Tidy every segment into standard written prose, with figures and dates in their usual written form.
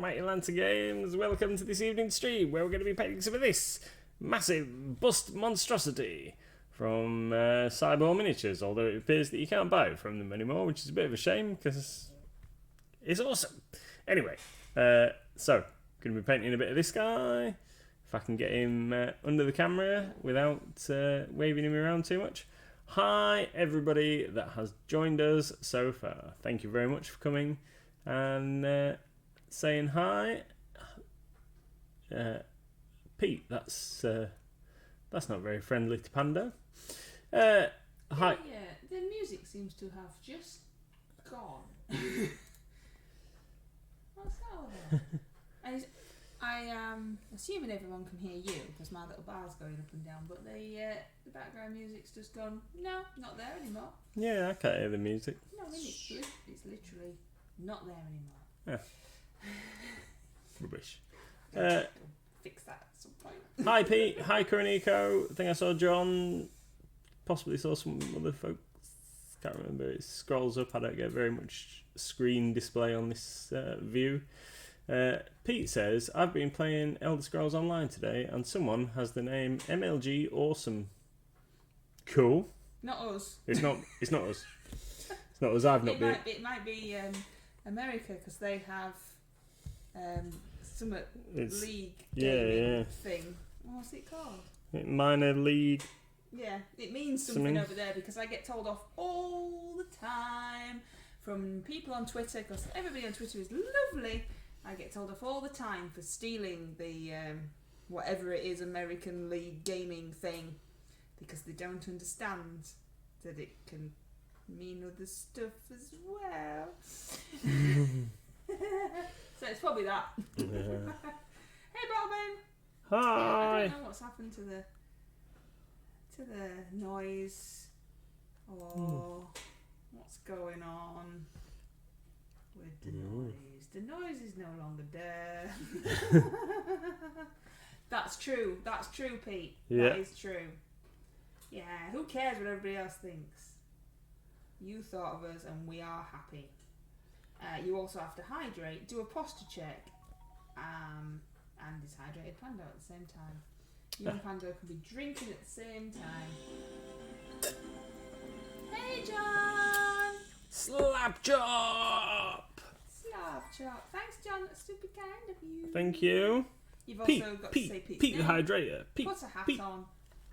Mighty Lancer Games. Welcome to this evening's stream where we're going to be painting some of this massive bust monstrosity from Cyborg Miniatures, although it appears that you can't buy it from them anymore, which is a bit of a shame because it's awesome. Anyway, so going to be painting a bit of this guy. If I can get him under the camera without waving him around too much. Hi everybody that has joined us so far. Thank you very much for coming and saying hi. Pete, that's not very friendly to Pando. Hi. Yeah, the music seems to have just gone. What's that all about? I am assuming everyone can hear you because my little bar's going up and down, but the background music's just gone. No, not there anymore. Yeah, I can't hear the music. No, I mean it's literally not there anymore. Yeah. Rubbish. Fix that at some point. Hi Pete. Hi Coroniko. I think I saw John. Possibly saw some other folks. Can't remember. It scrolls up. I don't get very much screen display on this view. Pete says, I've been playing Elder Scrolls Online today and someone has the name MLG Awesome. Cool. Not us. It's not us. It's not us. I've not been. It might be America because they have some league gaming thing. What's it called? Minor league. Yeah, it means something over there because I get told off all the time from people on Twitter because everybody on Twitter is lovely. I get told off all the time for stealing the whatever it is American League gaming thing because they don't understand that it can mean other stuff as well. So it's probably that. Yeah. Hey, Robin. Hi. Yeah, I don't know what's happened to the noise or what's going on with the noise. The noise is no longer there. That's true, Pete. Yeah. That is true. Yeah, who cares what everybody else thinks? You thought of us and we are happy. You also have to hydrate, do a posture check, and dehydrated Pando at the same time. You and Pando can be drinking at the same time. Hey, John! Slap chop! Slap chop. Thanks, John. That's super kind of you. Thank you. You've also got to say Pete's Pete the name. Hydrator. Pete. Put a hat on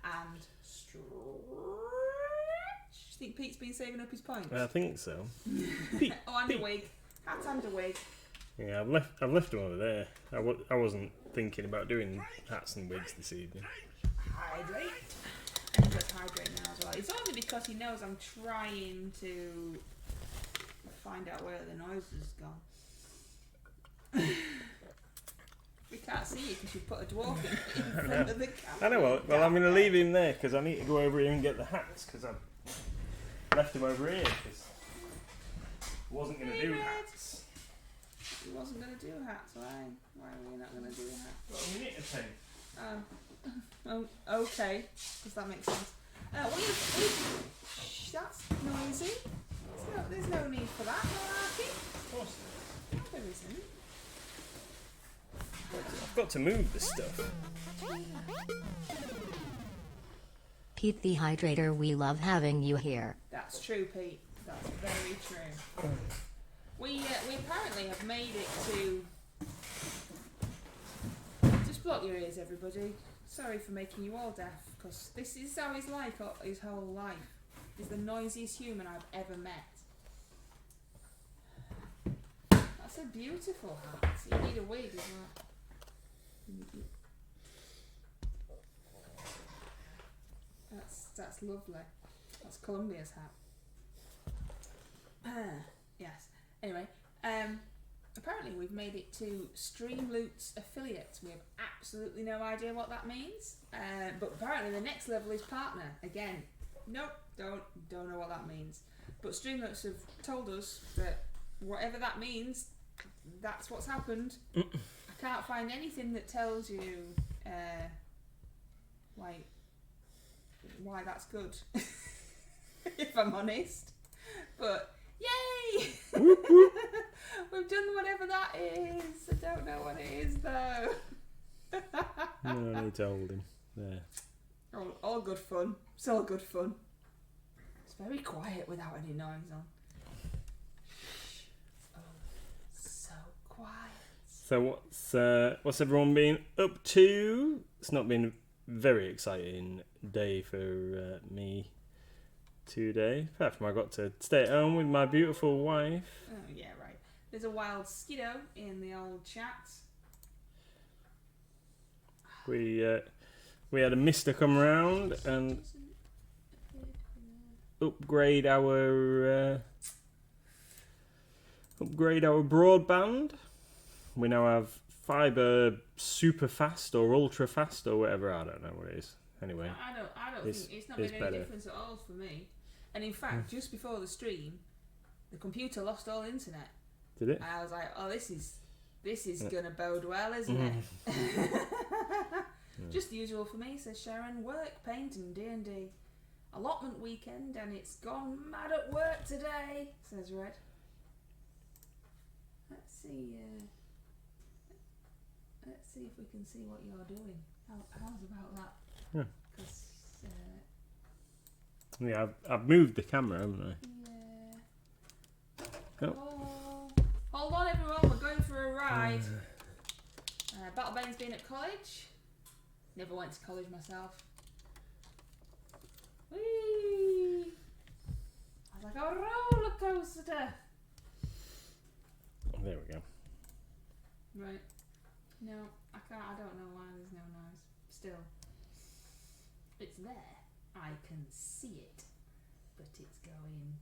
and stretch. You think Pete's been saving up his points? I think so. Pete. Oh, and a wig. Hat and a wig. Yeah, I've left them over there. I wasn't thinking about doing hats and wigs this evening. Hydrate. And he does hydrate now as well. It's only because he knows I'm trying to find out where the noise has gone. We can't see you because you put a dwarf in front of the camera. I know. Well, I'm going to leave him there because I need to go over here and get the hats because I've left him over here because I wasn't going to do hats. You wasn't going to do hats. Why are we not going to do hats? Well, we need to paint. Oh, okay. Does that make sense? That's noisy. There's no need for that, malarkey. Of course. No, there isn't. I've got to move this stuff. Pete the Hydrator, we love having you here. That's true, Pete. That's very true. We apparently have made it to... Just block your ears, everybody. Sorry for making you all deaf, because this is how he's like his whole life. He's the noisiest human I've ever met. That's a beautiful hat. You need a wig as well. That's lovely. That's Columbia's hat. Yes. Anyway, apparently we've made it to Streamloot's affiliate. We have absolutely no idea what that means. But apparently the next level is partner. Again, nope, don't know what that means. But Streamloots have told us that whatever that means, that's what's happened. I can't find anything that tells you why that's good. If I'm honest. But yay! We've done whatever that is. I don't though. No, I need to hold him. There. All good fun. It's all good fun. It's very quiet without any noise on. Oh, so quiet. So what's everyone been up to? It's not been a very exciting day for me today. Apart from I got to stay at home with my beautiful wife. Oh yeah, right. There's a wild skiddo in the old chat. We had a mister come around and upgrade our broadband. We now have fibre super fast or ultra fast or whatever. I don't know what it is. Anyway, I don't think it's not made any difference at all for me. And in fact, just before the stream, the computer lost all internet. Did it? And I was like, oh, this is gonna bode well, isn't it? Just the usual for me, says Sharon. Work, paint and D&D. Allotment weekend and it's gone mad at work today, says Red. Let's see if we can see what you're doing. How's about that? Yeah. 'Cause, Yeah, I've moved the camera, haven't I? yeah. Oh. Hold on everyone, we're going for a ride. Battlebane's been at college. Never went to college myself. Whee! I was like, a roller coaster. There we go. Right. No, I can't. I don't know why there's no noise. Still, it's there. I can see it, but it's going.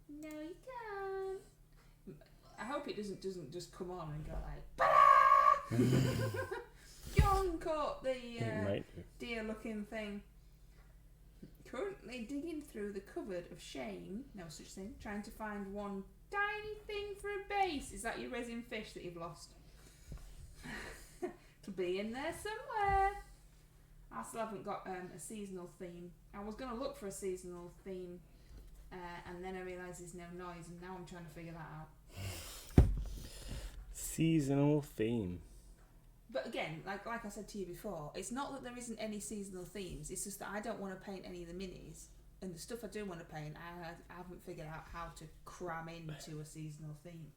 No, you can't. I hope it doesn't just come on and go like. John caught the deer-looking thing. Currently digging through the cupboard of shame, no such thing, trying to find one tiny thing for a base. Is that your resin fish that you've lost? It'll be in there somewhere. I still haven't got a seasonal theme. I was going to look for a seasonal theme and then I realised there's no noise and now I'm trying to figure that out. Seasonal theme. But again, like I said to you before, it's not that there isn't any seasonal themes. It's just that I don't want to paint any of the minis, and the stuff I do want to paint, I haven't figured out how to cram into a seasonal theme.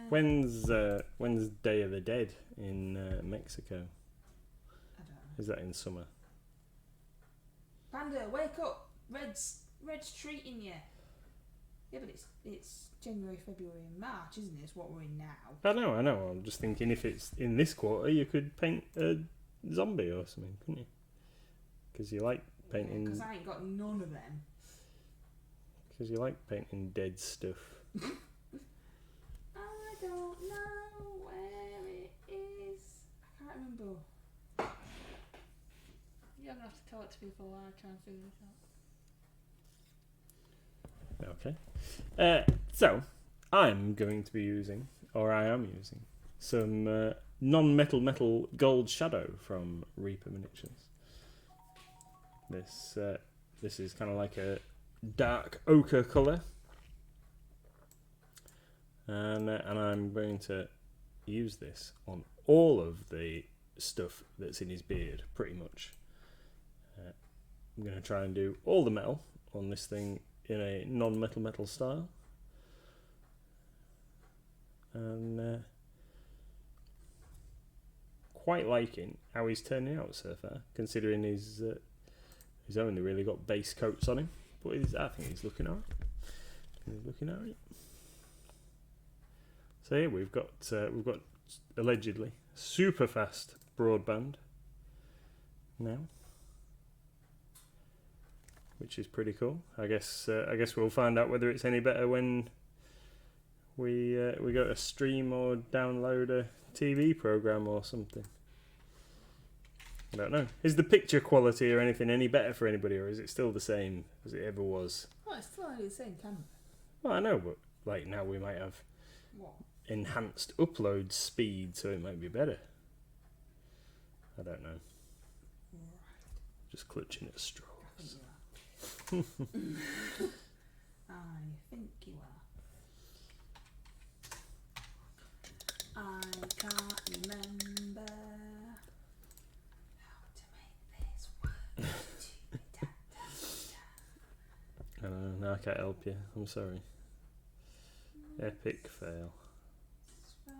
When's Day of the Dead in Mexico? I don't know. Is that in summer? Panda, wake up! Red's treating you. Yeah, but it's January, February, and March, isn't it? It's what we're in now. I know. I'm just thinking if it's in this quarter, you could paint a zombie or something, couldn't you? Because you like painting. Because I ain't got none of them. Because you like painting dead stuff. I don't know where it is. I can't remember. You're gonna have to talk to people while I try and figure this out. Okay. So, I'm going to be using, or I am using, some non-metal gold shadow from Reaper Miniatures. This is kind of like a dark ochre colour. And I'm going to use this on all of the stuff that's in his beard, pretty much. I'm going to try and do all the metal on this thing in a non-metal style, and quite liking how he's turning out so far, considering he's only really got base coats on him, but I think he's looking alright. So here we've got allegedly super fast broadband now, which is pretty cool. I guess we'll find out whether it's any better when we go to stream or download a TV program or something. I don't know. Is the picture quality or anything any better for anybody, or is it still the same as it ever was? Well, it's still only the same camera. Well, I know, but like now we might have enhanced upload speed, so it might be better. I don't know. Right. Just clutching at straws. I think you are. can't help you. I'm sorry. Epic fail. It's fine.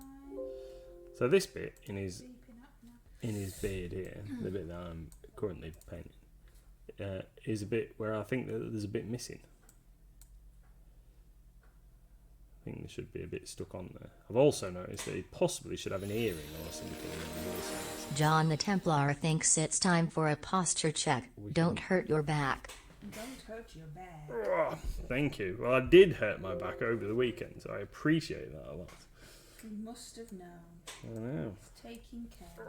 So this bit in his Beeping up now. beard here, the bit that I'm currently painting, is a bit where I think that there's a bit missing. I think there should be a bit stuck on there. I've also noticed that he possibly should have an earring or something. John the Templar thinks it's time for a posture check. Don't hurt your back. Don't hurt your back. Oh, thank you. Well, I did hurt my back over the weekend, so I appreciate that a lot. You must have known. I know. It's taking care.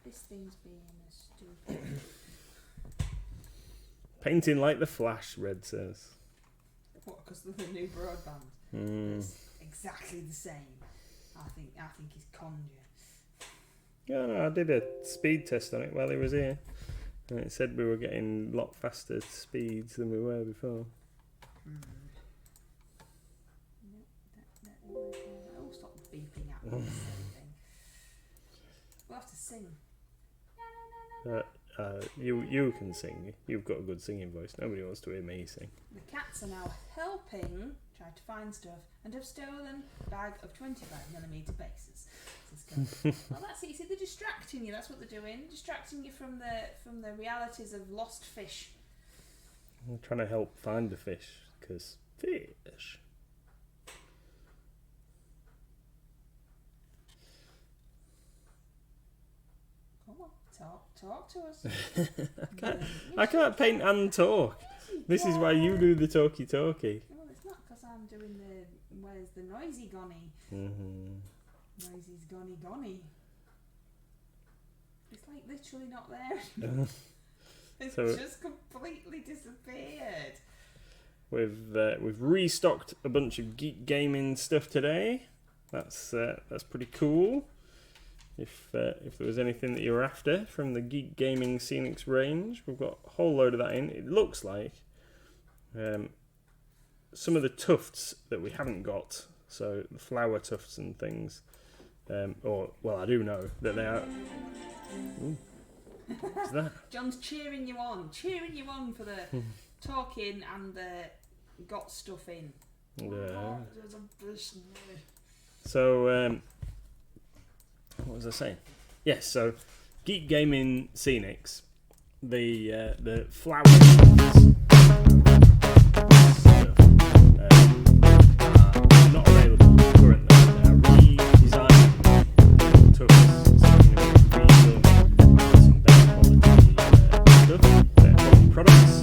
This thing's being a stupid. Painting like the Flash, Red says. What? Because of the new broadband. It's exactly the same. I think he's conned you. Yeah, no, I did a speed test on it while he was here, and it said we were getting a lot faster speeds than we were before. Oh, stop beeping at me. Thing. We'll have to sing. You can sing. You've got a good singing voice. Nobody wants to hear me sing. The cats are now helping try to find stuff and have stolen a bag of 25mm bases. Well, that's it. You see, they're distracting you. That's what they're doing. Distracting you from the realities of lost fish. I'm trying to help find the fish, because fish. Come on, talk to us. I can't paint and talk. This is why you do the talky. Well, it's not because I'm doing where's the noisy gonny? Noisy's gonny. It's like literally not there. It's So just completely disappeared. we've restocked a bunch of geek gaming stuff today. That's pretty cool. If there was anything that you were after from the Geek Gaming Scenics range, we've got a whole load of that in. It looks like some of the tufts that we haven't got, so the flower tufts and things, I do know that they are. Ooh, what's that? John's cheering you on for the talking and the got stuff in. Yeah. There's a bush. So, what was I saying? Yes, so Geek Gaming Scenics, the flower tufts are not available currently. They are redesigning the tufts, so we're going to be rebuilding some better quality stuff, better quality products.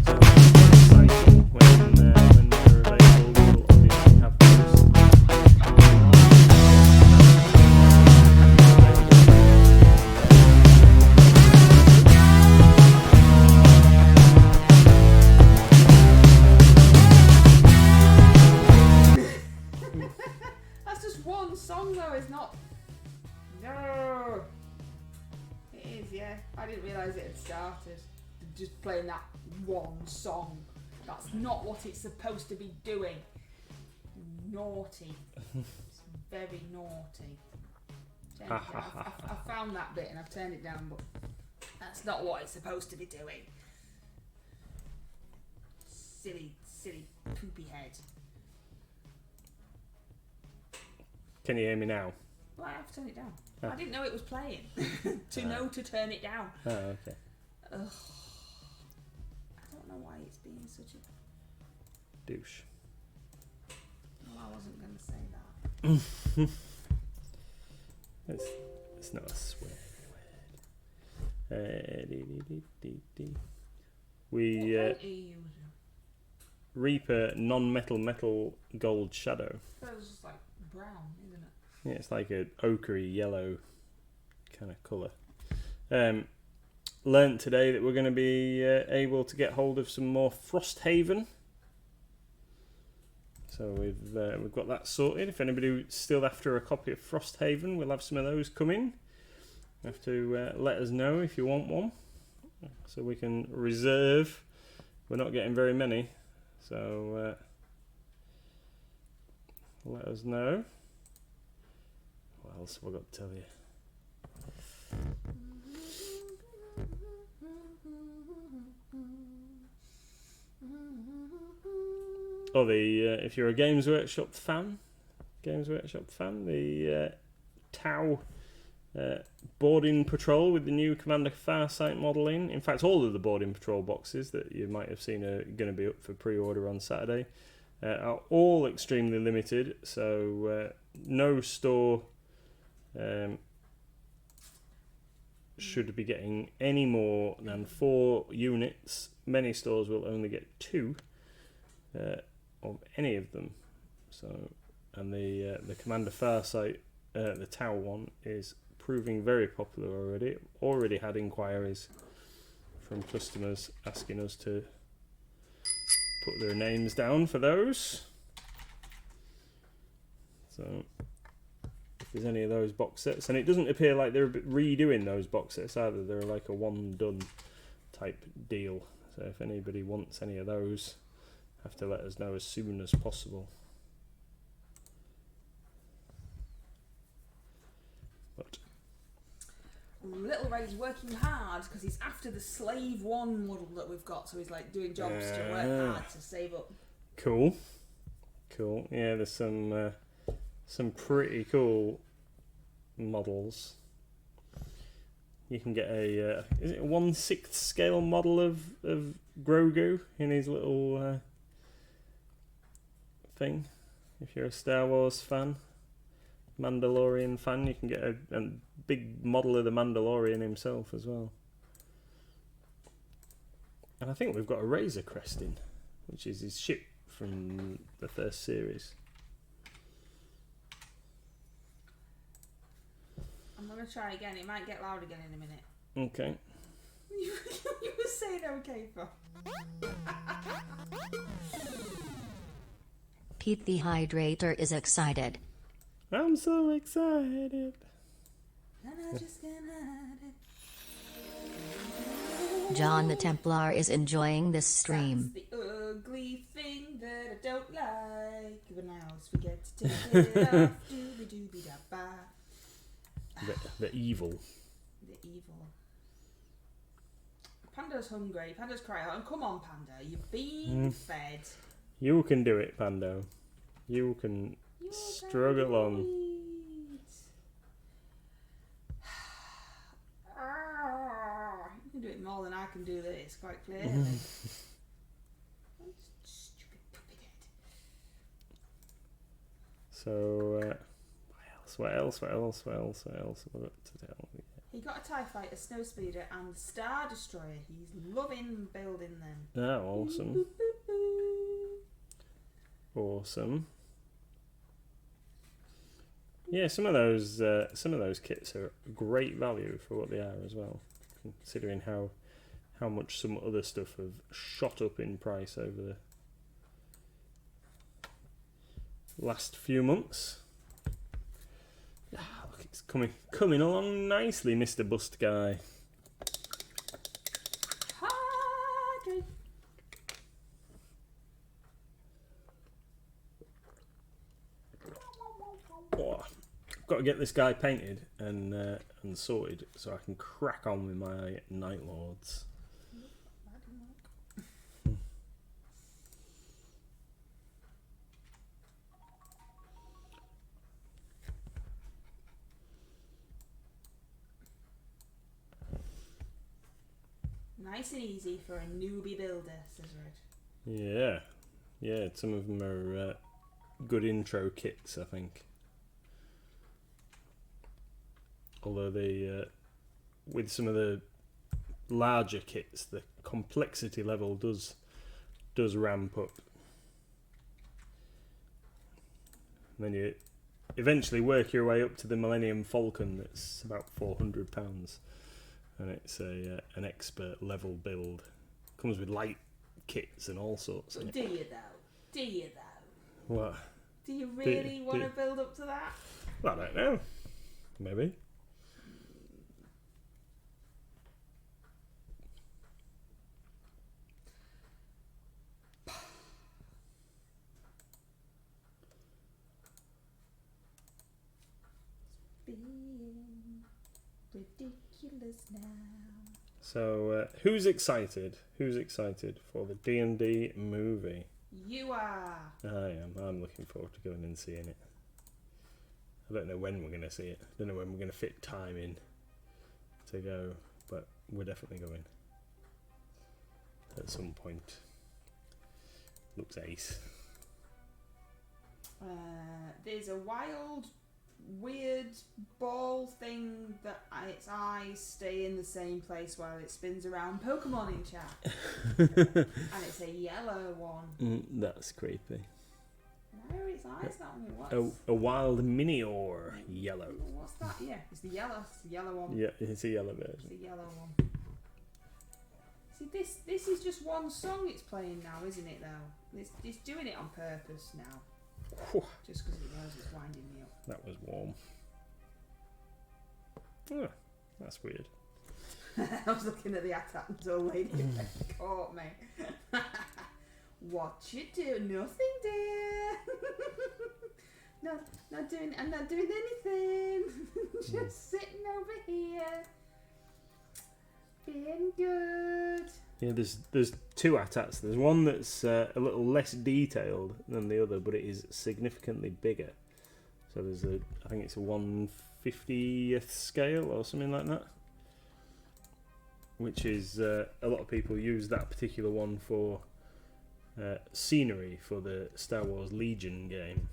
So it's exciting when they're available. We'll obviously have those. That's just one song though, it's not. No! It is, yeah. I didn't realise it had started. Just playing that one song. That's not what it's supposed to be doing. Naughty. It's very naughty. Turn it down. I found that bit and I've turned it down, but that's not what it's supposed to be doing. Silly poopy head. Can you hear me now? Well, I have to turn it down. Oh. I didn't know it was playing. To know to turn it down. Oh, okay. Ugh. I don't know why it's being such a... Douche. Well, I wasn't going to say that. It's not a swear word. We What are you using? Reaper non-metal gold shadow. That was just like brown, isn't it? Yeah, it's like a ochre yellow kind of colour. Learned today that we're going to be able to get hold of some more Frosthaven. So we've got that sorted. If anybody's still after a copy of Frosthaven, we'll have some of those coming. You have to let us know if you want one, so we can reserve. We're not getting very many, so let us know. What else have I got to tell you? or the if you're a Games Workshop fan, the Tau boarding patrol with the new Commander Farsight modelling. In fact, all of the boarding patrol boxes that you might have seen are going to be up for pre-order on Saturday are all extremely limited. So no store should be getting any more than 4 units. Many stores will only get 2 of any of them. So, and the Commander Farsight, the Tau one, is proving very popular already. Already had inquiries from customers asking us to put their names down for those. So if there's any of those box sets, and it doesn't appear like they're redoing those box sets either, they're like a one done type deal. So if anybody wants any of those, have to let us know as soon as possible. But Little Ray's working hard because he's after the Slave 1 model that we've got, so he's like doing jobs to work hard to save up. Cool. Yeah, there's some pretty cool models. You can get a is it a 1/6 scale model of Grogu in his little thing. If you're a Star Wars fan, Mandalorian fan, you can get a big model of the Mandalorian himself as well. And I think we've got a Razor Crest in, which is his ship from the first series. I'm going to try again. It might get loud again in a minute. Okay. You were saying okay for. Pete the Hydrator is excited. I'm so excited. And I just can't hide it. John the Templar is enjoying this stream. That's the ugly thing that I don't like. When I always forget to take it off. Doobie-doobie-da-ba. The evil. The evil. Panda's hungry. Panda's crying out. And come on, Panda. You've been fed. You can do it, Pando. You can struggle on. You can do it more than I can do this, quite clearly. Stupid puppy head. So, what else? What have I got to tell you? He got a TIE fighter, Snowspeeder, and Star Destroyer. He's loving building them. Oh, awesome. Awesome. Yeah, some of those kits are great value for what they are as well, considering how much some other stuff have shot up in price over the last few months. Look, it's coming along nicely, Mr. Bust Guy. Hydrate. Oh, I've got to get this guy painted and sorted so I can crack on with my Night Lords. Nice and easy for a newbie builder, says Red. Yeah, some of them are good intro kits, I think. Although they, with some of the larger kits, the complexity level does ramp up. And then you eventually work your way up to the Millennium Falcon that's about £400. And it's an expert level build. Comes with light kits and all sorts. But do you though? What? Do you really want to build up to that? Well, I don't know. Maybe. Being ridiculous now. So, who's excited? Who's excited for the D&D movie? You are. I am. I'm looking forward to going and seeing it. I don't know when we're going to see it. I don't know when we're going to fit time in to go, but we're definitely going at some point. Looks ace. There's a wild, weird ball thing that its eyes stay in the same place while it spins around Pokemon in chat. And it's a yellow one. That's creepy. Why are its eyes that way? A wild Minior yellow. What's that? Yeah, it's the yellow. It's the yellow one. Yeah, it's a yellow version. It's the yellow one. See, this is just one song it's playing now, isn't it? Though it's doing it on purpose now. Whew. Just because it knows it's winding me up. That was warm. Oh, that's weird. I was looking at the attack until lady caught me. What you do? Nothing, dear. Not doing. I'm not doing anything. Just sitting over here, being good. Yeah, there's two attacks. There's one that's a little less detailed than the other, but it is significantly bigger. So there's I think it's a 1/50th scale or something like that, which is a lot of people use that particular one for scenery for the Star Wars Legion game.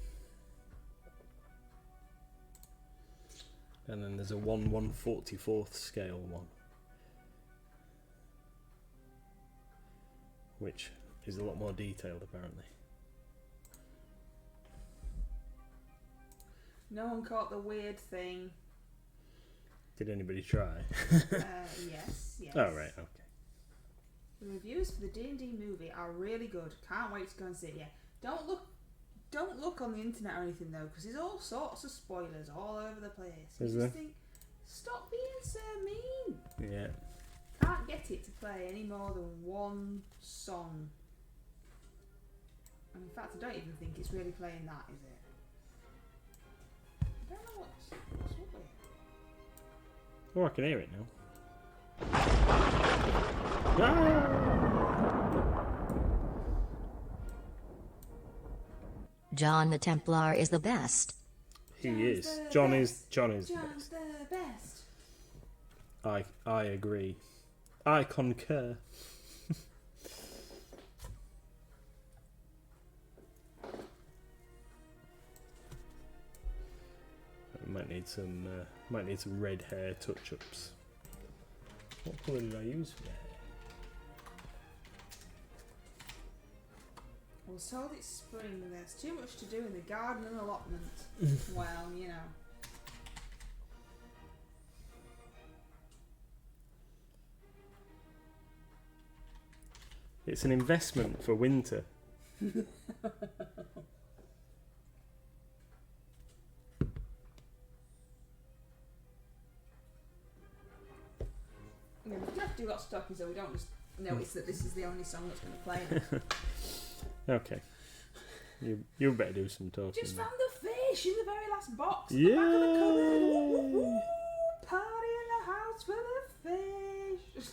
And then there's a 1/144th scale one, which is a lot more detailed apparently. No one caught the weird thing. Did anybody try? Yes. Oh right, okay. The reviews for the D&D movie are really good. Can't wait to go and see it. Yeah, don't look on the internet or anything though, because there's all sorts of spoilers all over the place. Is you there? just think, stop being so mean. Yeah. Can't get it to play any more than one song. And in fact, I don't even think it's really playing that, is it? I don't know what's up with it. Oh, I can hear it now. Ah! John the Templar is the best. He John's is. the John best. is the John's best. the best. I agree. I concur. Might need some red hair touch-ups. What colour did I use for the hair? I was told it's spring. There's too much to do in the garden and allotment. Well, you know. It's an investment for winter. Yeah, we have to do lots of talking so we don't just notice that this is the only song that's going to play. Okay. You better do some talking. Just then. found the fish in the very last box at Yeah. the back of the cupboard. Woo, woo, woo. Party in the house for the fish.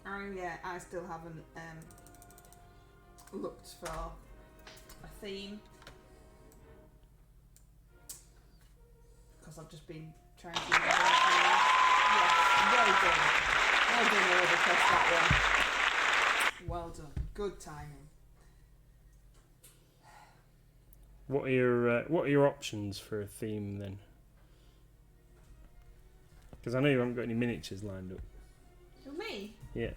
And yeah, I still haven't looked for a theme because I've just been trying to. Well done. Well done, Order, press that one. Well done. Good timing. What are your options for a theme then? Because I know you haven't got any miniatures lined up. For me, Yeah.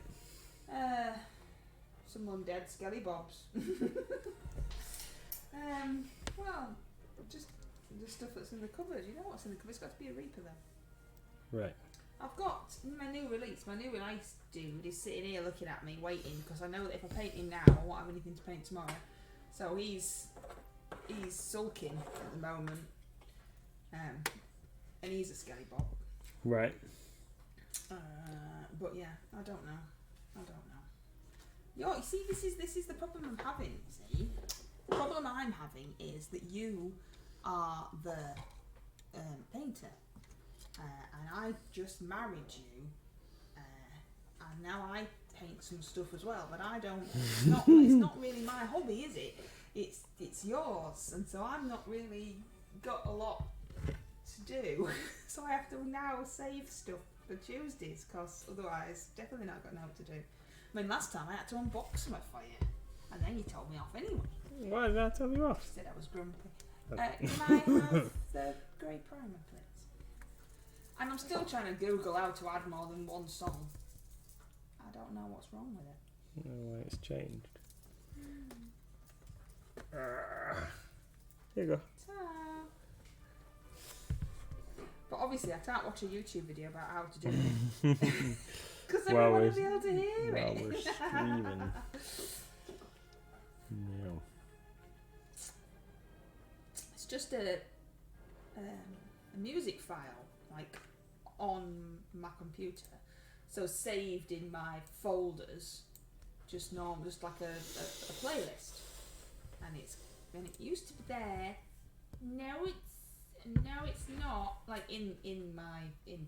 some undead skelly bobs. Well, just the stuff that's in the cupboard. You know what's in the cupboard? It's got to be a Reaper though. Right. I've got my new release. My new release dude is sitting here looking at me, waiting, because I know that if I paint him now, I won't have anything to paint tomorrow. So he's sulking at the moment, and he's a skelly bob. Right. But yeah, I don't know. You see, this is the problem I'm having. See, the problem I'm having is that you are the painter. And I just married you, and now I paint some stuff as well, but I don't. It's not really my hobby, is it? It's yours, and so I'm not really got a lot to do. So I have to now save stuff for Tuesdays, because otherwise, definitely not got nothing to do. I mean, last time I had to unbox some for you, and then you told me off anyway. Why did I tell you off? Said I was grumpy. Can I have the grey primer, please? And I'm still trying to Google how to add more than one song. I don't know what's wrong with it. No, it's changed. Here you go. Ta. But obviously I can't watch a YouTube video about how to do it. Because everyone will be able to hear it. We're streaming. No. It's just a music file, like, on my computer. So saved in my folders, just like a playlist. And it used to be there. Now it's not, like in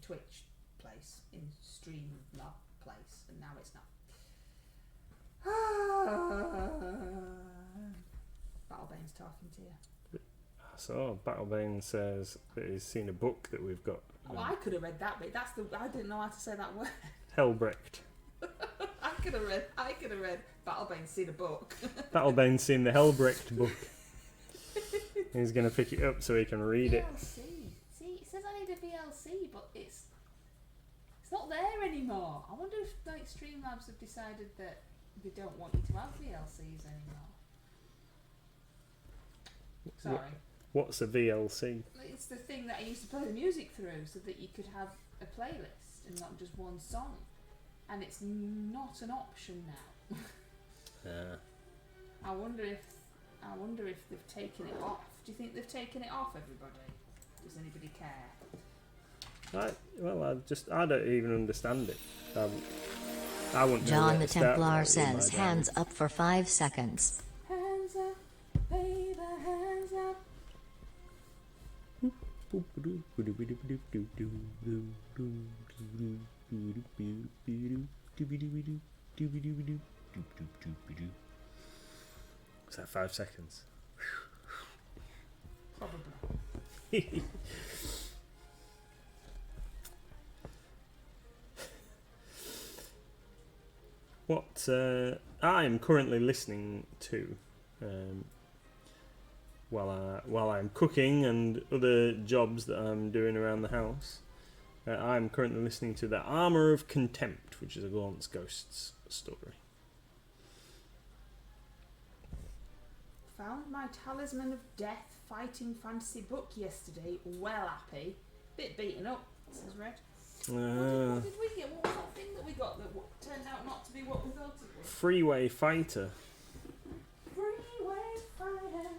Twitch place, in Streamlab place, and now it's not. Battlebane's talking to you. So Battlebane says that he's seen a book that we've got. Oh, I could have read that bit. I didn't know how to say that word. Helbrecht. I could have read Battlebane's seen a book. Battlebane's seen the Helbrecht book. He's going to pick it up so he can read it. VLC. See, it says I need a VLC, but it's not there anymore. I wonder if like Streamlabs have decided that they don't want you to have VLCs anymore. Sorry. What's a VLC? It's the thing that I used to play the music through so that you could have a playlist and not just one song. And it's not an option now. I wonder if they've taken it off. Do you think they've taken it off, everybody? Does anybody care? I don't even understand it. I wouldn't know John where the to start Templar with my says, diary. hands up for 5 seconds. Hands up, baby, hands up. Is that 5 seconds? Probably. What I'm currently listening to while I'm cooking and other jobs that I'm doing around the house, I'm currently listening to The Armour of Contempt, which is a Gaunt's Ghosts story. Found my Talisman of Death fighting fantasy book yesterday. Well happy. Bit beaten up, says Red. What did we get? What was that thing that we got that turned out not to be what we thought it was? Freeway Fighter. Freeway Fighter.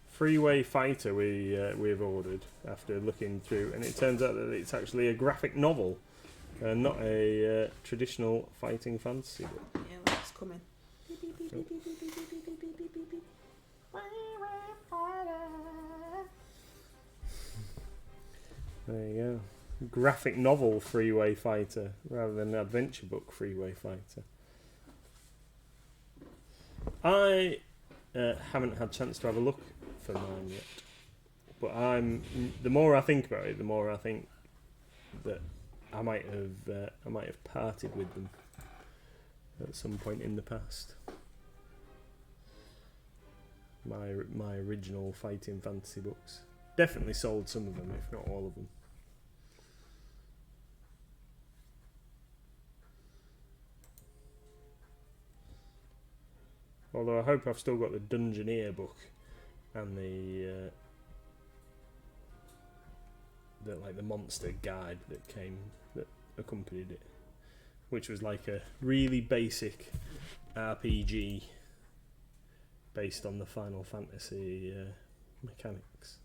Freeway Fighter we've ordered after looking through, and it turns out that it's actually a graphic novel, not a traditional fighting fantasy book. Yeah, that's coming. Beep, beep, beep, beep, beep, beep, beep, beep, beep, beep, beep, beep, beep. Freeway Fighter. There you go. Graphic novel Freeway Fighter rather than an adventure book Freeway Fighter. I haven't had a chance to have a look for mine yet, but the more I think about it, the more I think that I might have parted with them at some point in the past. My original fighting fantasy books. Definitely sold some of them, if not all of them. Although I hope I've still got the Dungeoneer book and the monster guide that accompanied it, which was like a really basic RPG based on the Final Fantasy mechanics.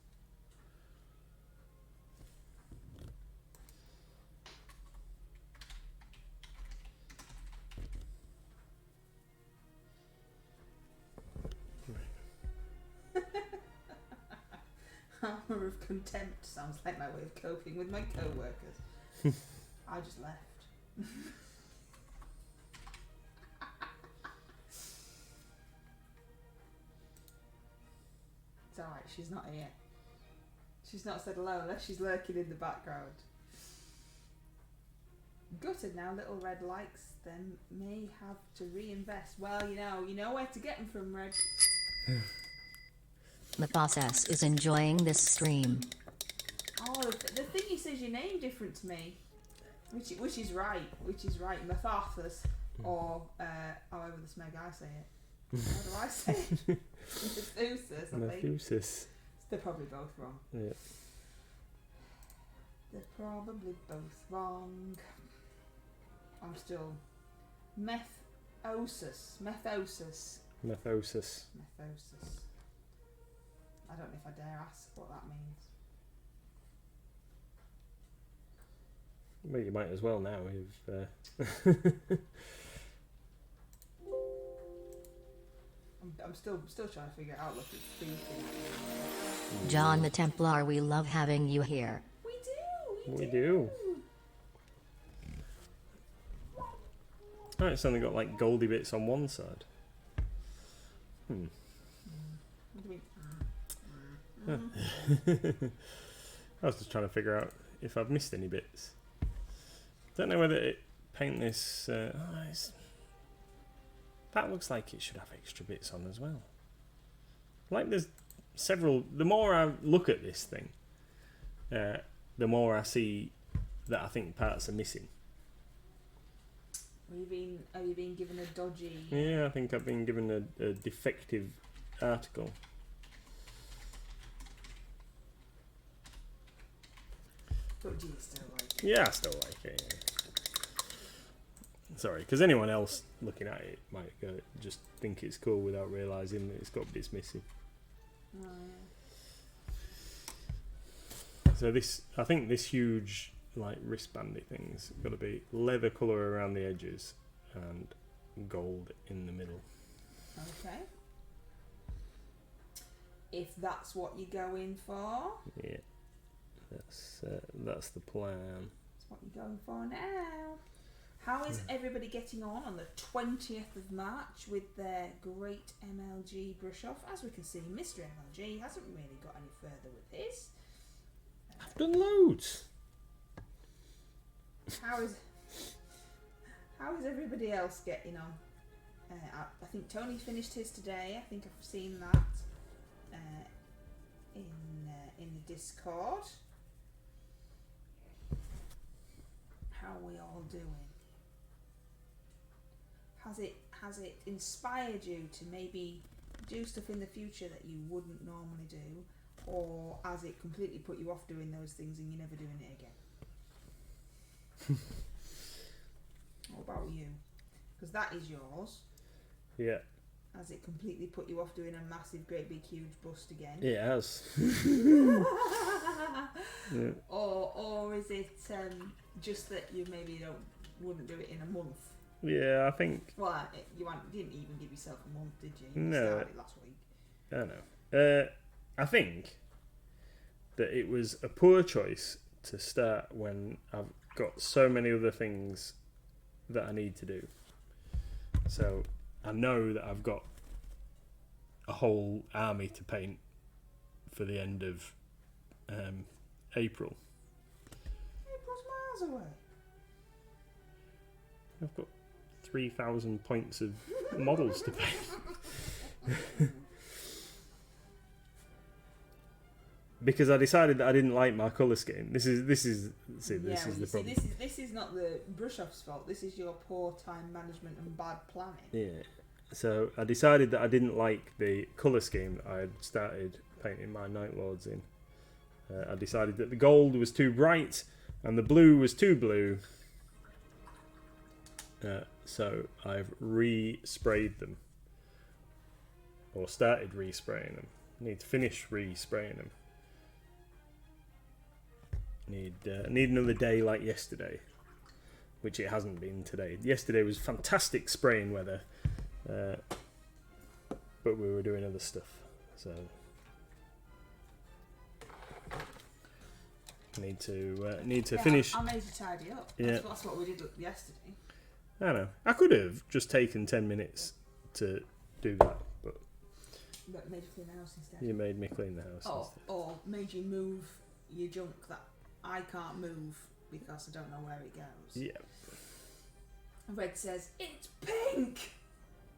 Armour of Contempt sounds like my way of coping with my co-workers. I just left. she's not here. She's not said hello unless she's lurking in the background. Gutted now, Little Red likes them, may have to reinvest. Well, you know where to get them from, Red. Mathos is enjoying this stream. Oh, the thing he says your name different to me, which is right, Mathos, or however the smeg I say it. How do I say it? Methusis, I think. Methusis. They're probably both wrong. Yeah. They're probably both wrong. I'm still Methosis. Methosis. I don't know if I dare ask what that means. Well, you might as well now. If I'm still trying to figure it out. Look, it's speaking. John the Templar, we love having you here. We do. Oh, it's only got like goldy bits on one side. What do you mean? I was just trying to figure out if I've missed any bits. Don't know whether it paint this. That looks like it should have extra bits on as well. Like there's several. The more I look at this thing, the more I see that I think parts are missing. Have you been given a dodgy? Yeah, I think I've been given a defective article. But do you still like it? Yeah, I still like it. Yeah. Sorry, because anyone else looking at it might just think it's cool without realising that it's got bits missing. Oh, yeah. So I think this huge like wristbandy thing's got to be leather colour around the edges and gold in the middle. Okay. If that's what you're going for. Yeah, that's the plan. That's what you're going for now. How is everybody getting on the 20th of March with their great MLG brush off? As we can see, Mr. MLG hasn't really got any further with his. I've done loads. How is everybody else getting on? I think Tony finished his today. I think I've seen that in the Discord. How are we all doing? Has it inspired you to maybe do stuff in the future that you wouldn't normally do, or has it completely put you off doing those things and you're never doing it again? What about you? Because that is yours. Yeah. Has it completely put you off doing a massive, great, big, huge bust again? It has. Yeah. Or is it just that you maybe wouldn't do it in a month? Yeah, I think. Well, you didn't even give yourself a month, did you? You No. started last week. I know. I think that it was a poor choice to start when I've got so many other things that I need to do. So I know that I've got a whole army to paint for the end of April. April's miles away. I've got 3,000 points of models to paint. Because I decided that I didn't like my colour scheme. This is the problem. This is not the brush off's fault. This is your poor time management and bad planning. Yeah. So I decided that I didn't like the colour scheme that I had started painting my Night Lords in. I decided that the gold was too bright and the blue was too blue. So I've re-sprayed them. Or started re-spraying them. Need to finish re-spraying them. Need another day like yesterday, which it hasn't been today. Yesterday was fantastic spraying weather, but we were doing other stuff, so need to finish. I made you tidy up. Yeah. That's what we did yesterday. I don't know. I could have just taken 10 minutes to do that, but But made you clean the house instead. You made me clean the house. Or made you move your junk that I can't move because I don't know where it goes. Yeah. Red says, it's pink!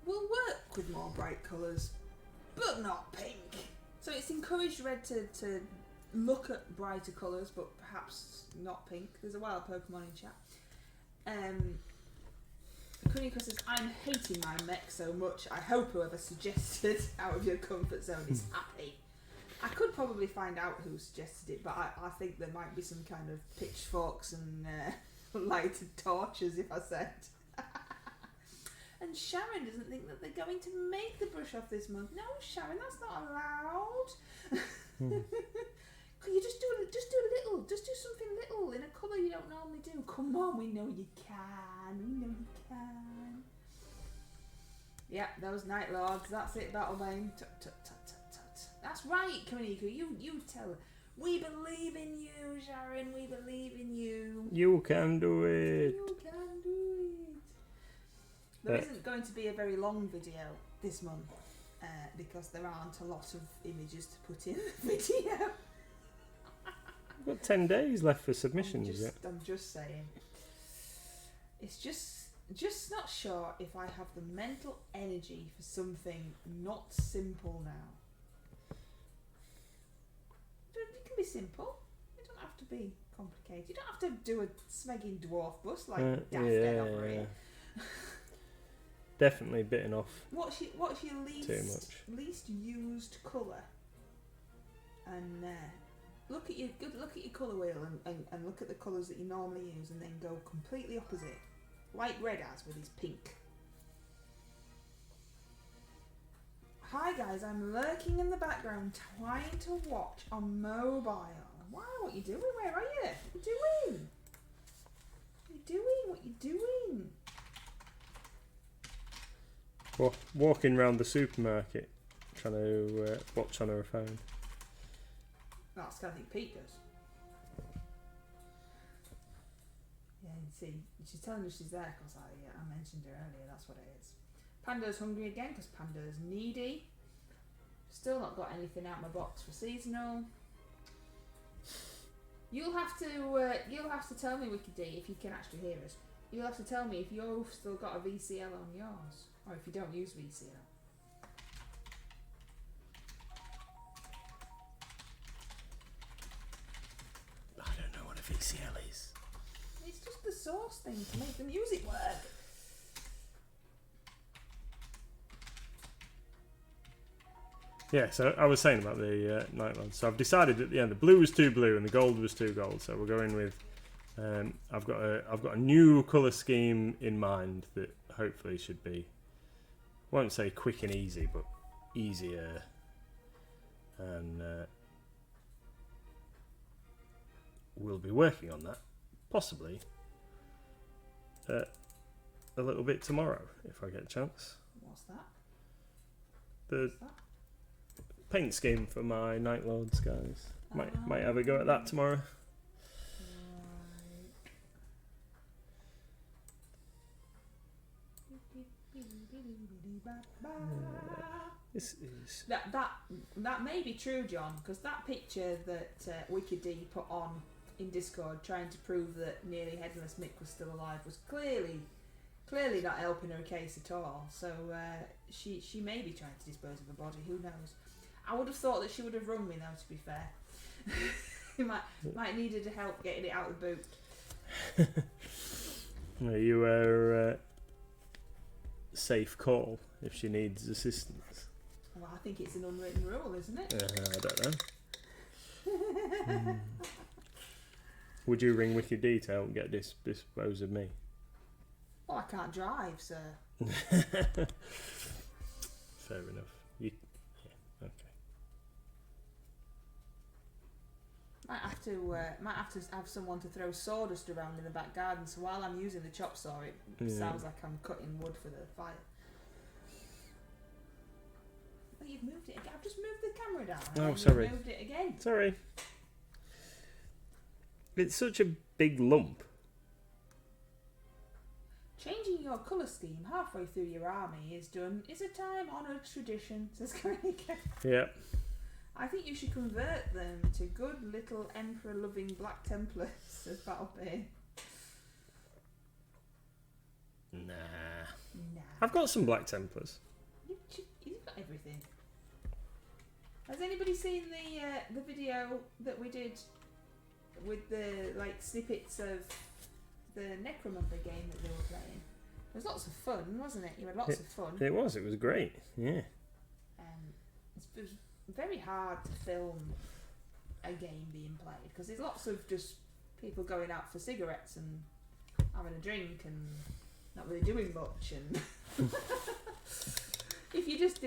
We'll work with more bright colours, but not pink. So it's encouraged Red to look at brighter colours, but perhaps not pink. There's a wild Pokemon in chat. Kuniko says, I'm hating my mech so much. I hope whoever suggested out of your comfort zone is happy. I could probably find out who suggested it, but I think there might be some kind of pitchforks and lighted torches if I said. And Sharon doesn't think that they're going to make the brush off this month. No, Sharon, that's not allowed. Could you just do something little in a colour you don't normally do? Come on, we know you can. Yeah, those Night Lords. That's it, Battlebane. Tut, tut, tut, tut, tut. That's right, Kamiko. You tell her. We believe in you, Sharon. We believe in you. You can do it. You can do it. There isn't going to be a very long video this month because there aren't a lot of images to put in the video. We've got 10 days left for submissions. I'm just saying. It's just not sure if I have the mental energy for something not simple now. It can be simple. It don't have to be complicated. You don't have to do a smegging dwarf bus like Daft Dead over here. Definitely bitten off. What's your least used colour? And look at your colour wheel and look at the colours that you normally use, and then go completely opposite, like Red has with his pink. Hi guys, I'm lurking in the background trying to watch on mobile. Wow, what you doing? Where are you? What you doing? What you doing? Walking around the supermarket, trying to watch on her phone. That's what I think Pete does. Yeah, you see, she's telling us she's there because I mentioned her earlier. That's what it is. Panda's hungry again because Panda's needy. Still not got anything out of my box for seasonal. You'll have to tell me, Wiki D, if you can actually hear us. You'll have to tell me if you've still got a VCL on yours, or if you don't use VCL. I don't know what a VCL is. It's just the source thing to make the music work. Yeah, so I was saying about the Nightlands. So I've decided at the end the blue was too blue and the gold was too gold. So we're going with. I've got a new colour scheme in mind that hopefully should be. I won't say quick and easy, but easier. And we'll be working on that, possibly a little bit tomorrow if I get a chance. What's that? The paint scheme for my Night Lords, guys. Might have a go at that tomorrow. This is that may be true, John, because that picture that Wiki D put on in Discord trying to prove that nearly headless Mick was still alive was clearly not helping her case at all. So she may be trying to dispose of her body. Who knows? I would have thought that she would have rung me though. To be fair, you might needed help getting it out of the boot. Well, you were safe call if she needs assistance. Well, I think it's an unwritten rule, isn't it? I don't know. Would you ring Wiki D to help get dispose of me? Well, I can't drive, sir. Fair enough. Okay. Might have to have someone to throw sawdust around in the back garden. So while I'm using the chop saw, it sounds like I'm cutting wood for the fire. Oh, you've moved it again. I've just moved the camera down. Oh, sorry. You've moved it again. Sorry. It's such a big lump. Changing your colour scheme halfway through your army is a time-honoured tradition, says Karika. Yeah. I think you should convert them to good little Emperor-loving Black Templars, says Battlepain. Nah. Nah. I've got some Black Templars. You've got everything. Has anybody seen the video that we did with the snippets of the Necromunda game that they were playing? It was lots of fun, wasn't it? You had lots of fun. It was great. Yeah. It was very hard to film a game being played because there's lots of just people going out for cigarettes and having a drink and not really doing much. And if you just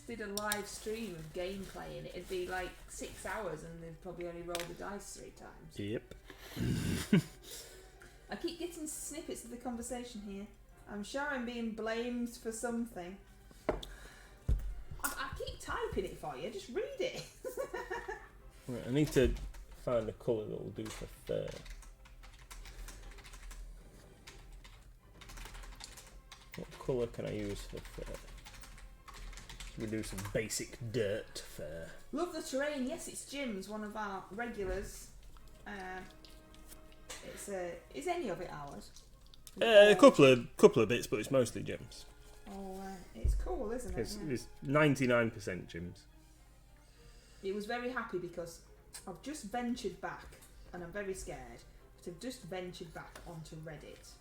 did a live stream of game playing, it'd be like 6 hours and they'd probably only roll the dice 3 times. Yep. I keep getting snippets of the conversation here. I'm sure I'm being blamed for something. I keep typing it for you, just read it. Right, I need to find a colour that will do for fur. What colour can I use for fur? Should we do some basic dirt fur? Love the terrain. Yes, it's Jim's, one of our regulars. Is any of it ours? A couple of bits, but it's mostly Jim's. Oh, it's cool, isn't it? It's 99% Jim's. It was very happy because I've just ventured back, and I'm very scared, but I've just ventured back onto Reddit.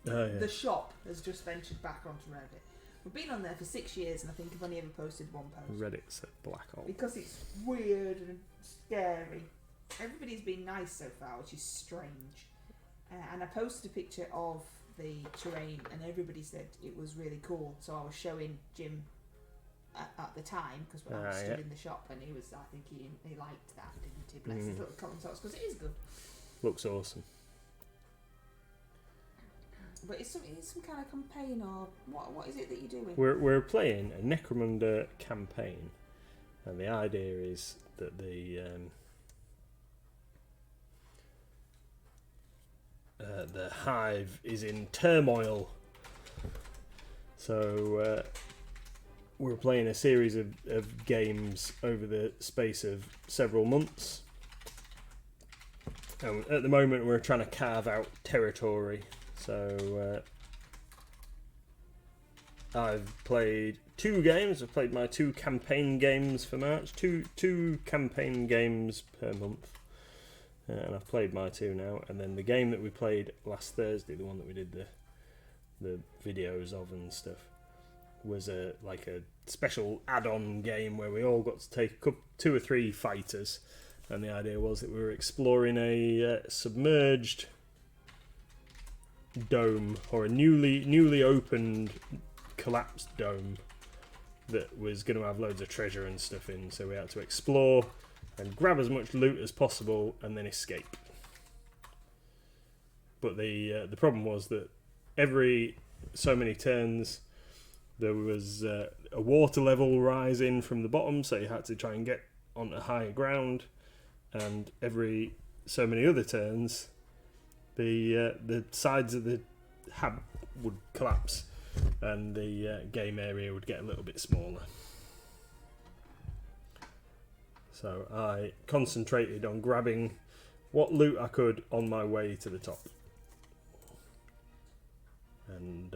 Oh, yeah. The shop has just ventured back onto Reddit. We've been on there for 6 years, and I think I've only ever posted one post. Reddit's a black hole. Because it's weird and scary. Everybody's been nice so far, which is strange. And I posted a picture of the terrain, and everybody said it was really cool. So I was showing Jim at the time, because when I was stood in the shop, and I think he liked that, didn't he? Bless his little cotton socks, because it is good. Looks awesome. But it's some kind of campaign, or what is it that you're doing? We're playing a Necromunda campaign, and the idea is that the hive is in turmoil. So we're playing a series of games over the space of several months. And at the moment we're trying to carve out territory. So I've played 2 games. I've played my 2 campaign games for March. Two campaign games per month. And I've played my 2 now. And then the game that we played last Thursday, the one that we did the videos of and stuff, was a special add-on game where we all got to take 2 or 3 fighters. And the idea was that we were exploring a submerged dome, or a newly opened collapsed dome that was going to have loads of treasure and stuff in, so we had to explore and grab as much loot as possible and then escape. But the problem was that every so many turns there was a water level rising from the bottom, so you had to try and get onto higher ground, and every so many other turns the sides of the hab would collapse and the game area would get a little bit smaller. So I concentrated on grabbing what loot I could on my way to the top, and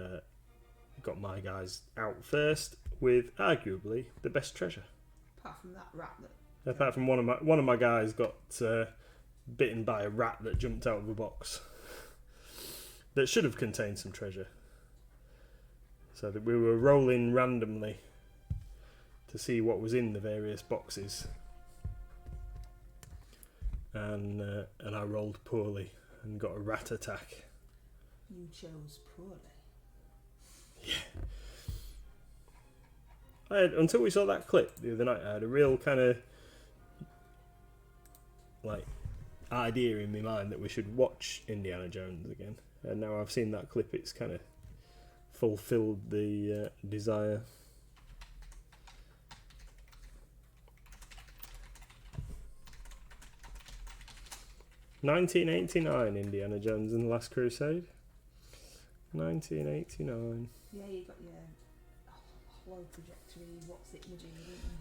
got my guys out first with arguably the best treasure. Apart from that rat Apart from one of my guys got bitten by a rat that jumped out of a box that should have contained some treasure. So that we were rolling randomly to see what was in the various boxes, and I rolled poorly and got a rat attack. You chose poorly. Yeah. Until we saw that clip the other night, I had a real kind of idea in my mind that we should watch Indiana Jones again, and now I've seen that clip, it's kind of fulfilled the desire. "1989 Indiana Jones and the Last Crusade." 1989. Yeah, you got your hollow projector. What's it, Majid?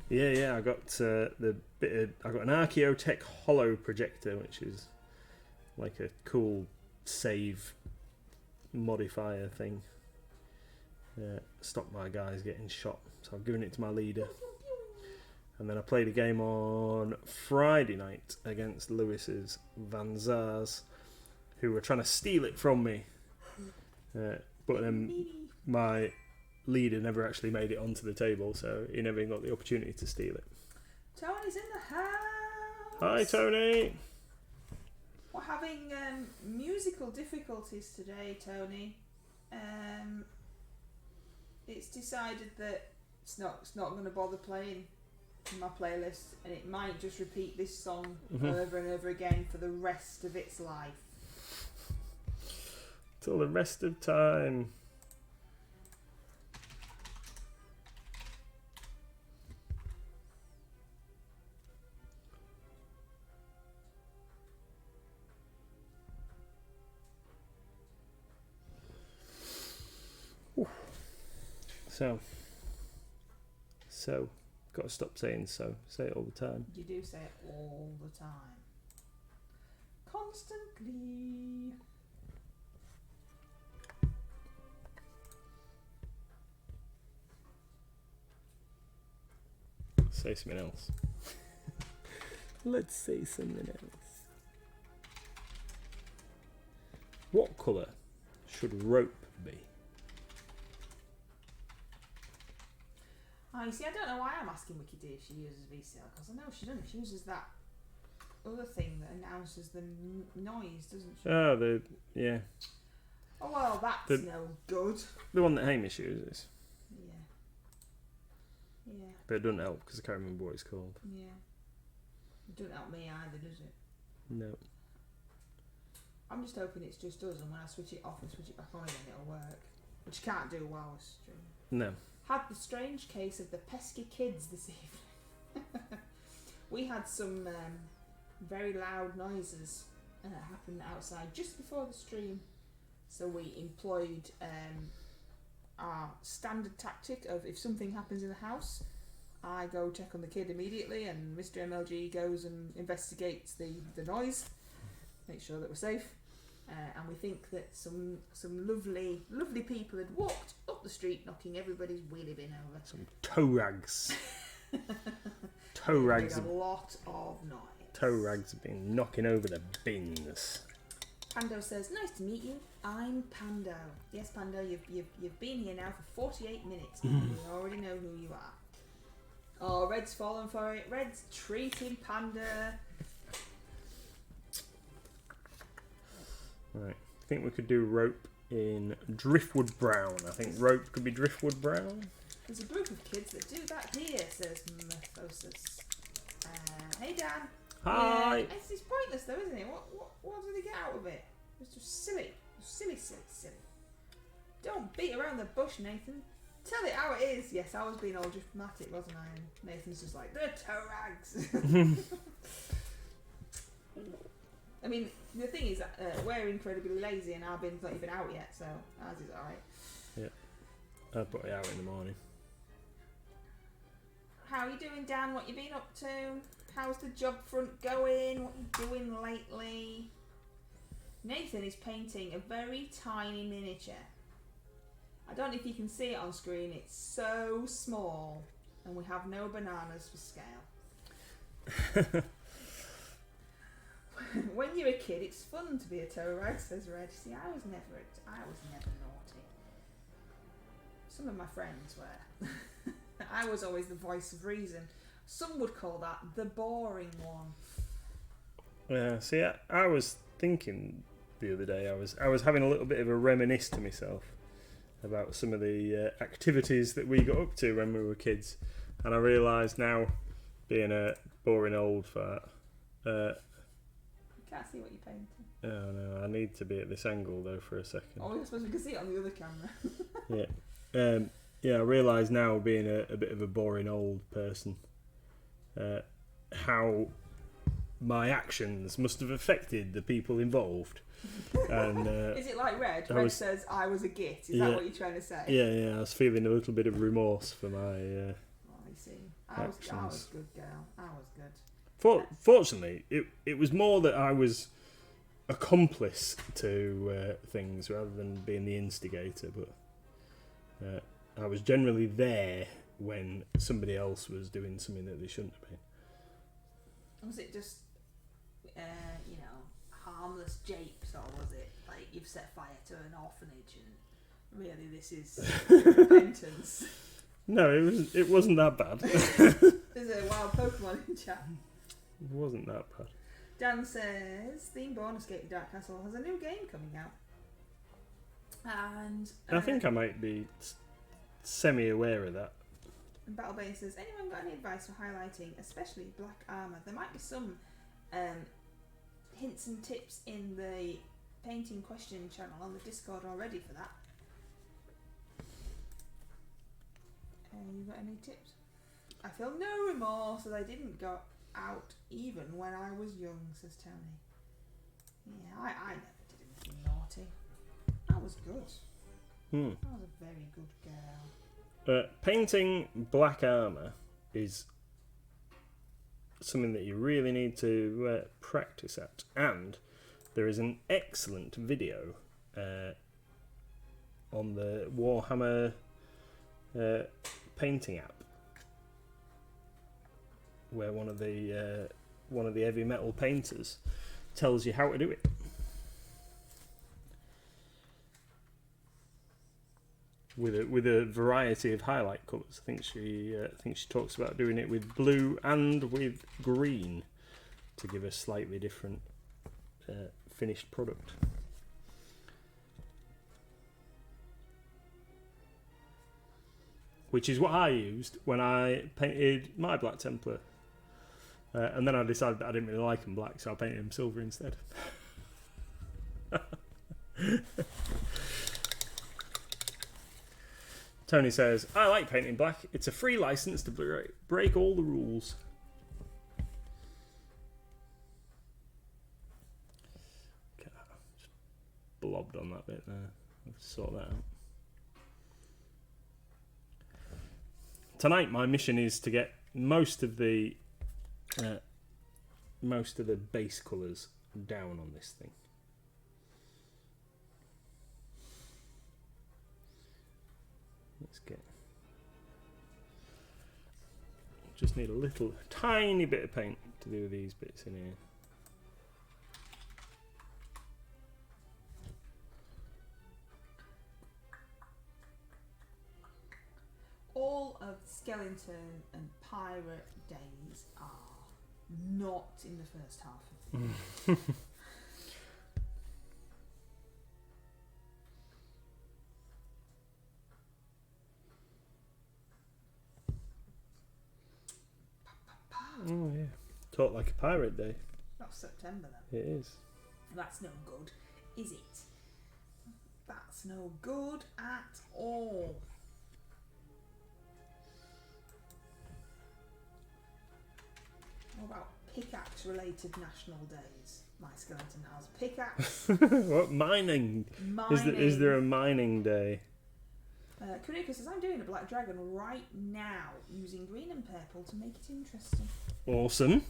Yeah. I got I got an Archaeotech hollow projector, which is like a cool save modifier thing. Stopped my guys getting shot, so I've given it to my leader. And then I played a game on Friday night against Lewis's Van Zars, who were trying to steal it from me. But then my leader never actually made it onto the table, so he never even got the opportunity to steal it. Tony's in the house. Hi, Tony. We're having musical difficulties today, Tony. It's decided that it's not going to bother playing in my playlist, and it might just repeat this song over and over again for the rest of its life. Till the rest of time. So, got to stop saying so. Say it all the time. You do say it all the time. Constantly. Say something else. Let's say something else. What colour should rope be? Oh, you see, I don't know why I'm asking Wiki D if she uses VCL, because I know she doesn't. She uses that other thing that announces the noise, doesn't she? Yeah. Oh, well, that's no good. The one that Hamish uses. Yeah. But it doesn't help because I can't remember what it's called. Yeah. It doesn't help me either, does it? No. I'm just hoping it's just us, and when I switch it off and switch it back on again, it'll work. Which you can't do while we're streaming. No. Had the strange case of the pesky kids this evening. We had some very loud noises happen outside just before the stream, so we employed our standard tactic of, if something happens in the house, I go check on the kid immediately, and Mr. MLG goes and investigates the noise, make sure that we're safe. And we think that some lovely people had walked up the street knocking everybody's wheelie bin over. Some toe rags. Toe rags. Made a lot of noise. Toe rags have been knocking over the bins. Pando says, "Nice to meet you. I'm Pando." Yes, Pando, you've been here now for 48 minutes. You already know who you are. Oh, Red's fallen for it. Red's treating Panda. Right. I think we could do rope in driftwood brown. I think rope could be driftwood brown. There's a group of kids that do that here, says Methosis. Hey, Dan. Hi. Yeah, it's pointless though, isn't it? What do they get out of it? It's just silly. Silly. Don't beat around the bush, Nathan. Tell it how it is. Yes, I was being all dramatic, wasn't I? And Nathan's just like, they're toe rags. I mean, the thing is, we're incredibly lazy and our bin's not even out yet, so ours is alright. Yeah. I'll put it out in the morning. How are you doing, Dan? What you been up to? How's the job front going? What you doing lately? Nathan is painting a very tiny miniature. I don't know if you can see it on screen. It's so small, and we have no bananas for scale. When you're a kid, it's fun to be a toe rag, says Red. See, I was never naughty. Some of my friends were. I was always the voice of reason. Some would call that the boring one. Yeah. See, I was thinking the other day. I was having a little bit of a reminisce to myself about some of the activities that we got up to when we were kids, and I realised now, being a boring old fart. Can't see what you're painting. Oh no, I need to be at this angle though for a second. Oh, I suppose we can see it on the other camera. Yeah. I realise now, being a bit of a boring old person, how my actions must have affected the people involved. And Is it like Red? I Red was- says, I was a git. Is Yeah. that what you're trying to say? yeah, I was feeling a little bit of remorse for my. Oh, I see. I was Actions. good, girl. I was good. Fortunately, it was more that I was accomplice to things rather than being the instigator. But I was generally there when somebody else was doing something that they shouldn't have been. Was it just, you know, harmless japes, or was it like you've set fire to an orphanage and really this is repentance? No, it wasn't that bad. There's a wild Pokemon in chat. It wasn't that bad. Dan says, Themeborn Escape the Dark Castle has a new game coming out. And I think I might be semi-aware of that. Battlebane says, anyone got any advice for highlighting, especially black armour? There might be some hints and tips in the painting question channel on the Discord already for that. You got any tips? I feel no remorse that I didn't go out even when I was young, says Tony. Yeah, I never did anything naughty. I was good. I was a very good girl. Painting black armour is something that you really need to practice at, and there is an excellent video on the Warhammer painting app where one of the heavy metal painters tells you how to do it. With a variety of highlight colours. I think she talks about doing it with blue and with green to give a slightly different finished product. Which is what I used when I painted my Black Templar. And then I decided that I didn't really like him black, so I painted him silver instead. Tony says, I like painting black. It's a free license to break all the rules. Okay, just blobbed on that bit there. I'll have to sort that out. Tonight my mission is to get most of the base colours down on this thing. Let's get. Just need a little, tiny bit of paint to do these bits in here. All of Skeleton and Pirate days are not in the first half of the year. Oh yeah, talk like a pirate day. That's September then. It is. That's no good, is it? That's no good at all. What about pickaxe-related national days? My skeleton has pickaxe. What mining? Is there a mining day? Kurika says, I'm doing a black dragon right now, using green and purple to make it interesting. Awesome.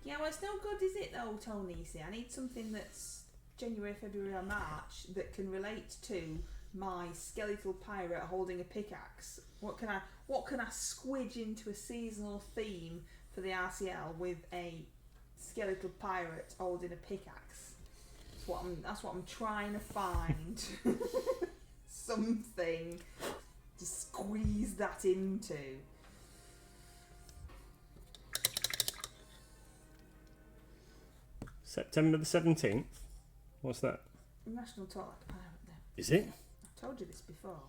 Yeah, well, it's no good, is it, though, Tony? See, I need something that's January, February, or March that can relate to my skeletal pirate holding a pickaxe. What can I squidge into a seasonal theme for the RCL with a skeletal pirate holding a pickaxe? That's what I'm trying to find. Something to squeeze that into. September the 17th. What's that? National Talk Like a Pirate Day. Is it? I've told you this before.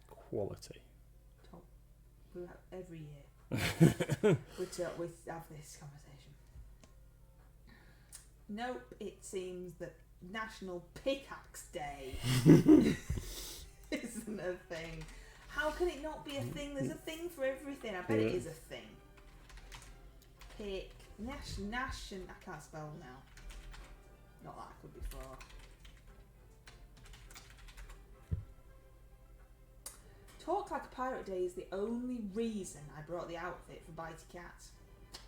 Quality. We have every year. we have this conversation. Nope, it seems that National Pickaxe Day isn't a thing. How can it not be a thing? There's a thing for everything. I bet it is a thing. pick Nash and I can't spell now. Not that I could before. Talk Like a Pirate Day is the only reason I brought the outfit for Bitey Cat.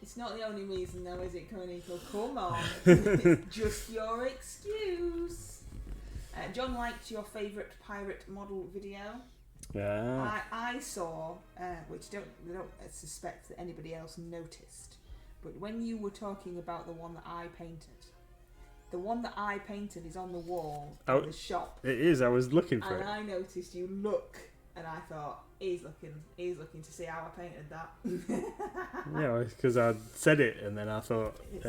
It's not the only reason though, is it, Conico? Come on. It's just your excuse. John liked your favourite pirate model video. Yeah. I saw, which I don't suspect that anybody else noticed, but when you were talking about the one that I painted, the one that I painted is on the wall in the shop. It is. I was looking for it. And I noticed you look, and I thought, he's looking to see how I painted that. Yeah, because I said it, and then I thought It's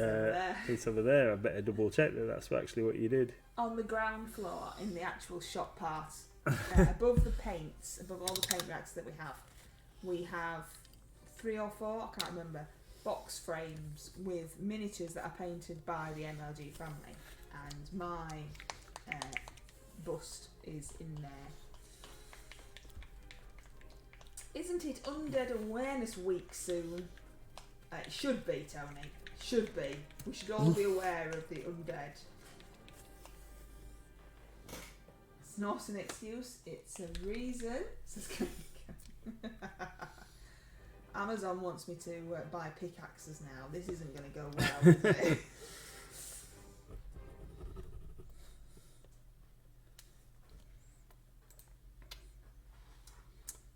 it's over there. I better double check that that's actually what you did. on the ground floor in the actual shop part, above the paints, above all the paint racks that we have 3 or 4, I can't remember, box frames with miniatures that are painted by the MLG family, and my bust is in there. Isn't it Undead Awareness Week soon? It should be, Tony. Should be. We should all be aware of the undead. It's not an excuse, it's a reason. Amazon wants me to buy pickaxes now. This isn't going to go well, is it?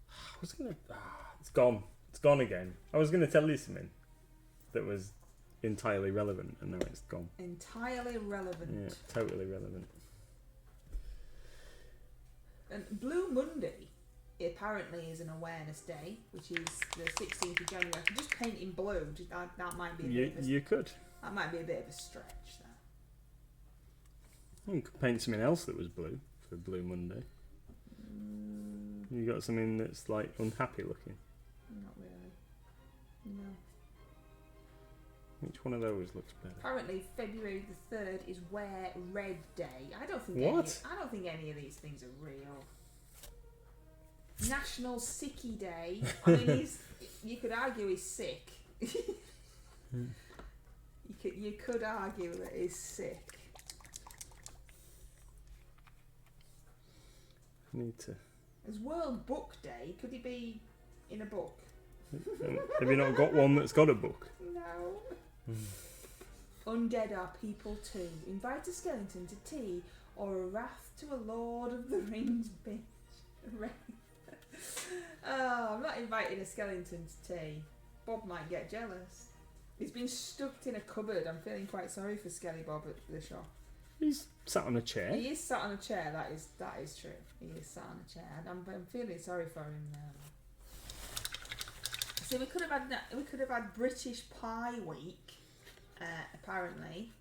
I was gonna. It's gone. It's gone again. I was gonna tell you something that was entirely relevant, and now it's gone. Entirely relevant. Yeah, totally relevant. And Blue Monday apparently is an awareness day, which is the 16th of January. I could just paint in blue. That might be a bit of a, You could. that might be a bit of a stretch, though. You could paint something else that was blue for Blue Monday. You got something that's like unhappy looking. Not really. No. Which one of those looks better? Apparently, February the 3rd is Wear Red Day. I don't think I don't think any of these things are real. National Sicky Day. I mean, you could argue he's sick. You could argue that he's sick. I need to. There's World Book Day. Could he be in a book? Have you not got one that's got a book? No. Undead are people too. Invite a skeleton to tea or a wrath to a Lord of the Rings bitch. Oh, I'm not inviting a skeleton to tea. Bob might get jealous. He's been stuck in a cupboard. I'm feeling quite sorry for Skelly Bob at the shop. He's sat on a chair. He is sat on a chair. That is true. He is sat on a chair, and I'm feeling sorry for him now. So we could have had British Pie Week, apparently,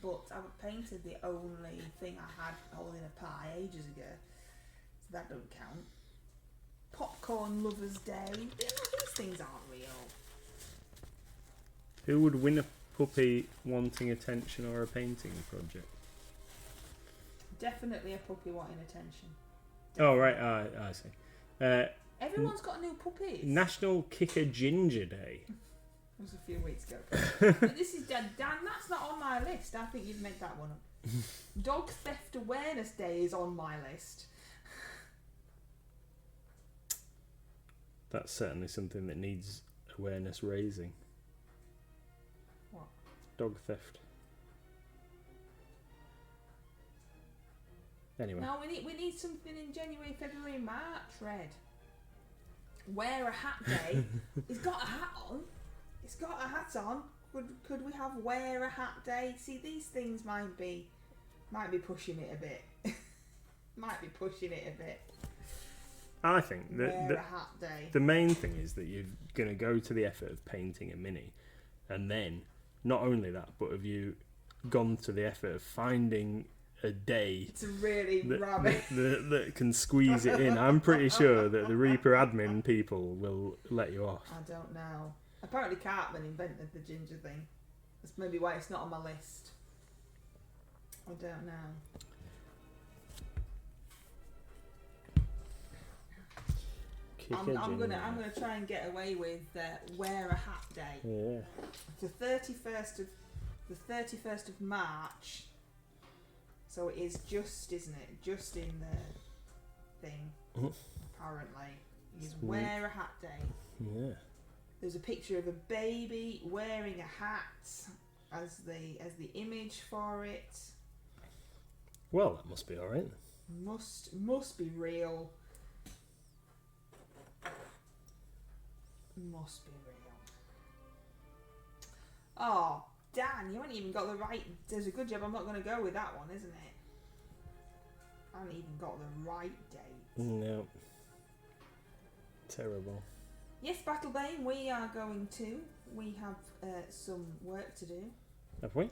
but I painted the only thing I had holding a pie ages ago, so that don't count. Popcorn Lovers Day. These things aren't real. Who would win a puppy wanting attention or a painting project? Definitely a puppy wanting attention. Oh right, I see. Everyone's got new puppies. National Kicker Ginger Day. It was a few weeks ago. But this is Dan. That's not on my list. I think you've made that one up. Dog Theft Awareness Day is on my list. That's certainly something that needs awareness raising. What? Dog theft. Anyway. No, we need something in January, February, March, Red. Wear a hat day. He's got a hat on. He's got a hat on. Could we have wear a hat day? See, these things might be pushing it a bit. Might be pushing it a bit. I think Wear a hat day. The main thing is that you're going to go to the effort of painting a mini, and then not only that, but have you gone to the effort of finding a day It's really rubbish. that can squeeze it in. I'm pretty sure that the Reaper admin people will let you off. I don't know. Apparently Cartman invented the ginger thing. That's maybe why it's not on my list. I don't know. I'm gonna try and get away with wear a hat day. Yeah. The 31st of March. So it is just, isn't it? Just in the thing. Apparently, is wear a hat day. Yeah. There's a picture of a baby wearing a hat as the image for it. Well, that must be all right. Must be real. Must be real. Oh, Dan, you haven't even got the right. There's a good job I'm not going to go with that one, isn't it? I haven't even got the right date. No. Terrible. Yes, Battlebane, we are going to. We have some work to do. Have we?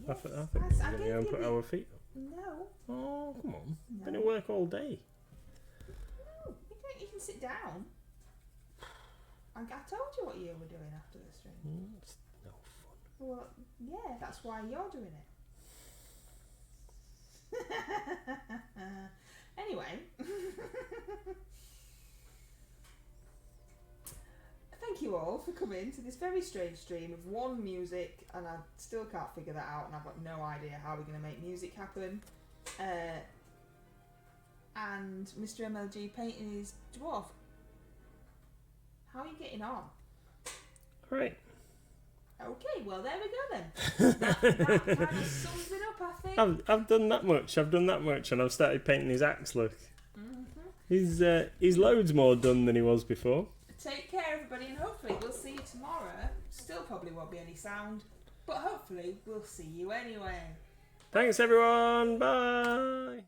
Yes, I think we're going to go and put our feet up. No. Oh, come on. No. Been at work all day. No, you can sit down. I told you what you were doing after the stream. It's no fun. Well, yeah, that's why you're doing it. Anyway. Thank you all for coming to this very strange stream of one music, and I still can't figure that out, and I've got no idea how we're going to make music happen. And Mr. MLG painting his dwarf. How are you getting on? Right. Okay, well there we go then. that kind of sums it up, I think. I've done that much. And I've started painting his axe. Look. He's loads more done than he was before. Take care, everybody, and hopefully we'll see you tomorrow. Still probably won't be any sound, but hopefully we'll see you anyway. Thanks, everyone. Bye.